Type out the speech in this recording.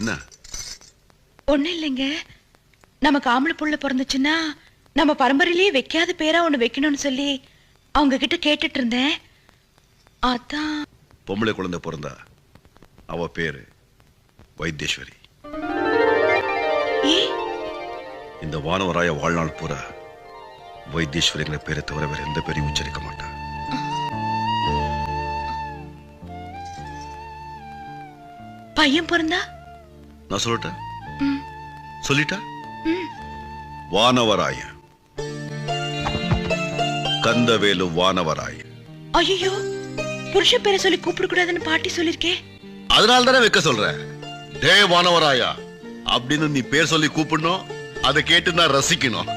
என்ன? ஒண்ணு இல்லைங்க, நமக்கு ஆம்பளை புள்ள பிறந்துச்சுன்னா நம்ம பரம்பரையிலேயே வைக்காத பேரா ஒண்ணு வைக்கணும்னு சொல்லி அவங்க கிட்ட கேட்டுட்டு இருந்தேன். அதான். பொம்பளை குழந்தை பிறந்தா அவ பேரு வைத்தீஸ்வரி. இந்த வானவராய வாழ்நாள் பூரா வைத்தீஸ்வரிங்கிற பேரை தவிர வேற எந்த பேரையும் உச்சரிக்க மாட்டா. பையன் பிறந்தா நான் சொல்லட்டா? சொல்லிட்டா? வானவராய, கந்தவேலு வானவராய. ஐயோ, புருஷ பேரை சொல்லி கூப்பிட கூடாதுன்னு பாட்டி சொல்லிருக்கே. அதனால தானே வைக்க சொல்றேன். டே வானவராயா அப்படின்னு நீ பேர் சொல்லி கூப்பிடணும். அதை கேட்டு நான் ரசிக்கணும்.